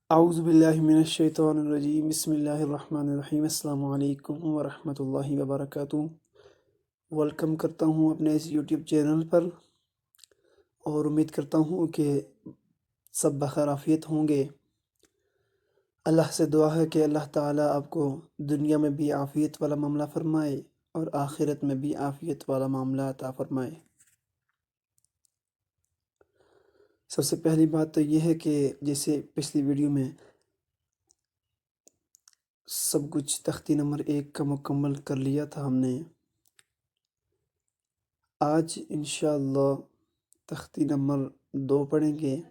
औज़ुबिल्लाहिमिनश्शैतानिर्रजीम बिस्मिल्लाहिर्रहमानिर्रहीम अस्सलामु अलैकुम वरहमतुल्लाहि वबरकातुहू। वेलकम करता हूँ अपने इस यूट्यूब चैनल पर और उम्मीद करता हूँ कि सब बखैर आफियत होंगे। अल्लाह से दुआ है कि अल्लाह ताला आपको दुनिया में भी आफियत वाला मामला फ़रमाए और आखिरत में भी आफियत वाला मामला अता फ़रमाए। सबसे पहली बात तो ये है कि जैसे पिछली वीडियो में सब कुछ तख्ती नंबर 1 का मुकम्मल कर लिया था हमने। आज इंशाअल्लाह तख्ती नंबर 2 पढ़ेंगे।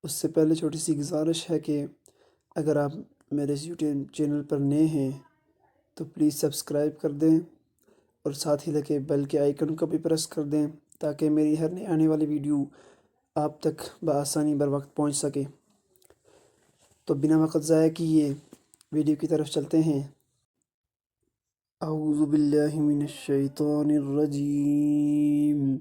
उससे पहले छोटी सी गुजारिश है कि अगर आप मेरे इस यूट्यूब चैनल पर नए हैं तो प्लीज़ सब्सक्राइब कर दें और साथ ही लगे बेल के आइकन को भी प्रेस कर दें ताकि मेरी हर नई आने वाली वीडियो आप तक बआसानी बर वक्त पहुँच सके। तो बिना वक्त ज़ाया किए वीडियो की तरफ चलते हैं। औज़ु बिल्लाहि मिनश शैतानिर रजीम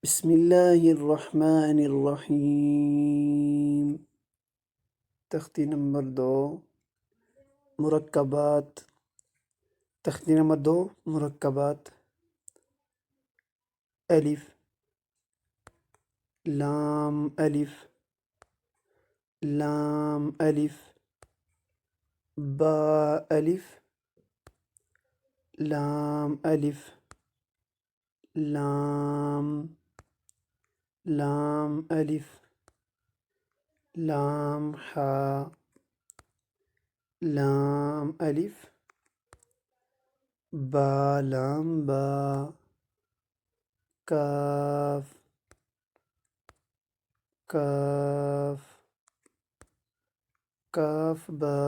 बिस्मिल्लाहिर्रहमानिर्रहीम। तख्ती नंबर 2 मुरक्कबात। तख्ती नंबर 2 मुरक्कबात। अलिफ लाम अलिफ लाम अलिफ बा अलिफ लाम अलिफ लाम लाम अलिफ लाम हा लाम अलिफ बा लाम बा काफ काफ काफ बा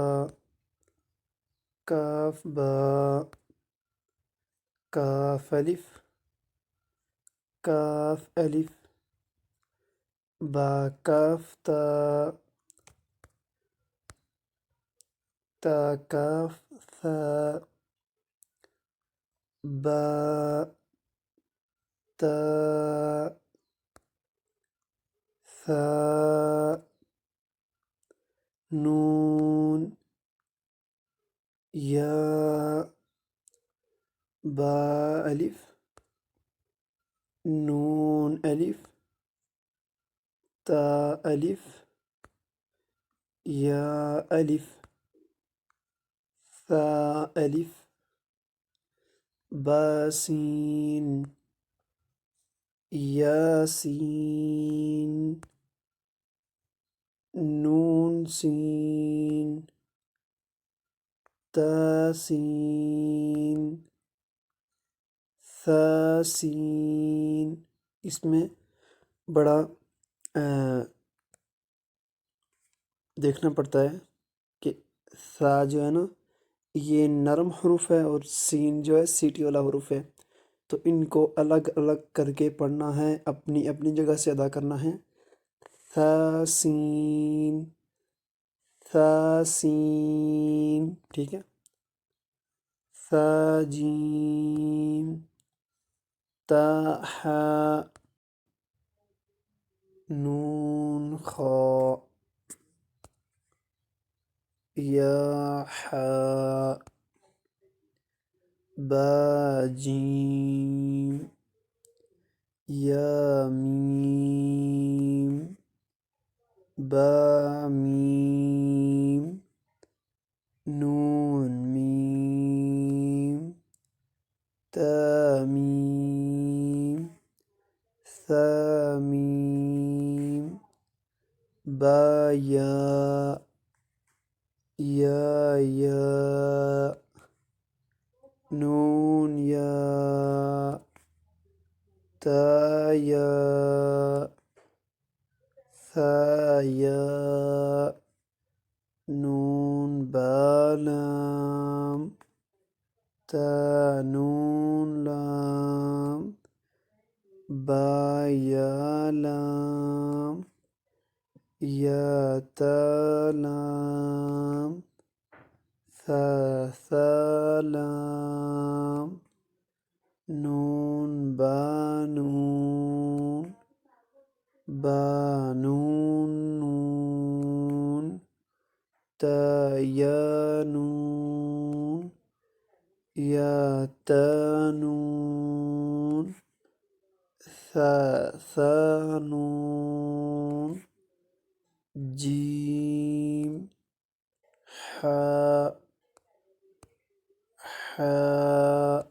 काफ बा काफ अलिफ काफ अलिफ बा काफ ता ता काफ सा बा ता सा नून या बा अलिफ नून अलिफ ता अलिफ या अलिफ सा अलिफ बा सीन यासीन नून सीन तासीन सासीन। इसमें बड़ा देखना पड़ता है कि सा जो है ना ये नरम हरूफ है और सीन जो है सीटी वाला हरूफ है, तो इनको अलग अलग करके पढ़ना है, अपनी अपनी जगह से अदा करना है। सा सीन सा सीन, ठीक है। सा जीम ता हा नून खा या हा बा जीम या मीम बा मीम नून मीम ता मीम सा मीम बा या या नून या ता या सा या नून बा लाम ता नून लाम बा या लाम या ता लाम सा सा लाम नून बा नून बा नून नून تا يا نون يا تا نون ثا نون جيم حاء حاء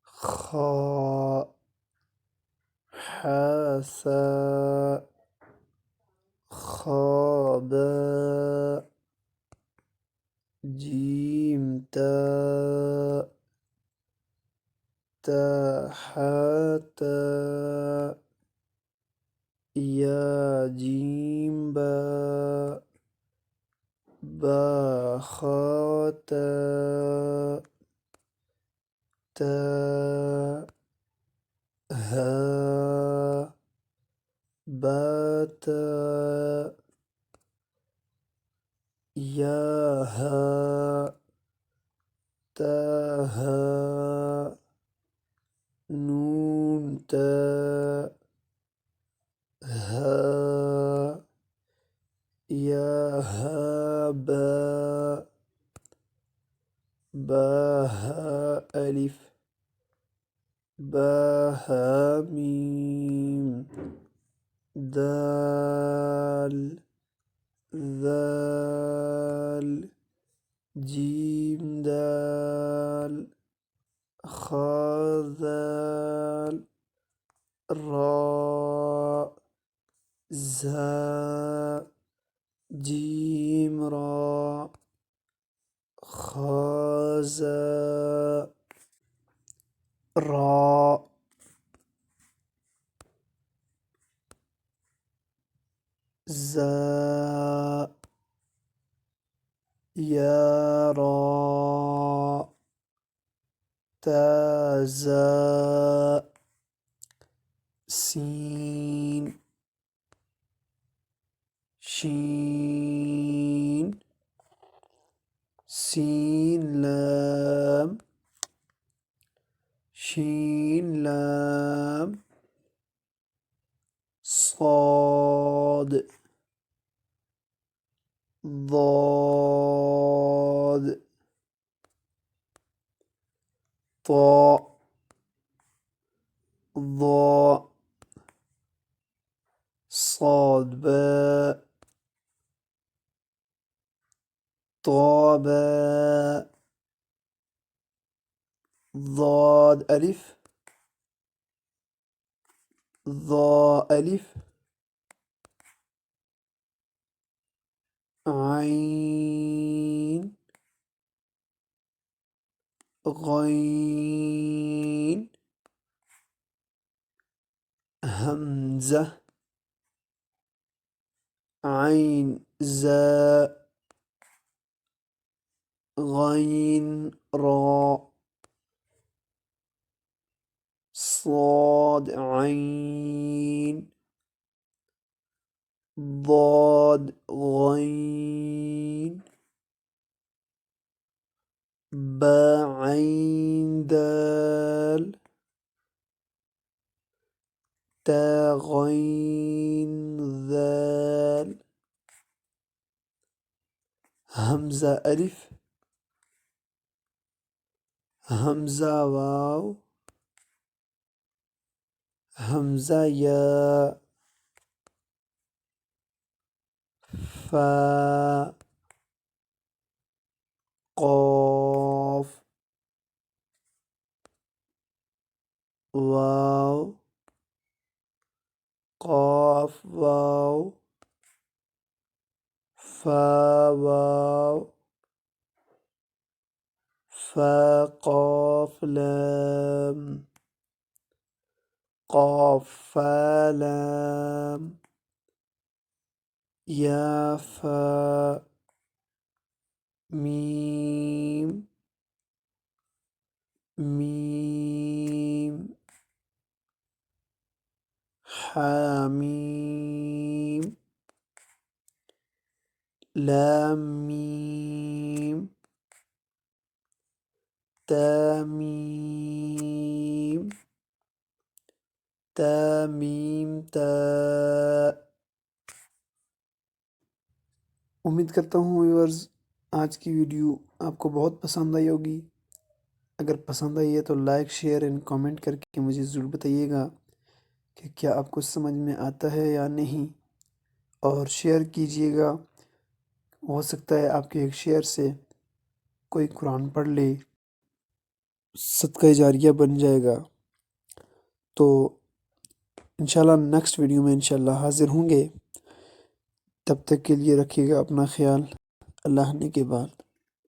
خاء حاساء خاباء جيم تاء تاء يا جيم باء باء تاء ها باتا يا ها تاها نون تا ها يا ها باها ألف باها ميم دال ذال جيم دال خاذال راء زاء جيم راء خازاء راء زاء يا راء تازاء سين شين سين لام شين لام صاد ضاد طاء ضاء صاد باء طاء باء ضاد ألف ضاء ألف عين غين همزة عين زاء غين راء صاد عين ضاد غين باء عين دال تا غين ذال همزة ألف همزة واو همزة يا فا قاف واو قاف واو فا واو فا قاف لام قاف فا لام يا فا ميم ميم حاميم لام ميم تاميم تاميم تاء उम्मीद करता हूँ व्यूअर्स आज की वीडियो आपको बहुत पसंद आई होगी। अगर पसंद आई है तो लाइक शेयर एंड कमेंट करके मुझे ज़रूर बताइएगा कि क्या आपको समझ में आता है या नहीं, और शेयर कीजिएगा। हो सकता है आपके एक शेयर से कोई कुरान पढ़ ले, सदका जारिया बन जाएगा। तो इंशाल्लाह नेक्स्ट वीडियो में इंशाल्लाह हाज़िर होंगे। तब तक के लिए रखिएगा अपना ख्याल। अल्लाह ने के बाद।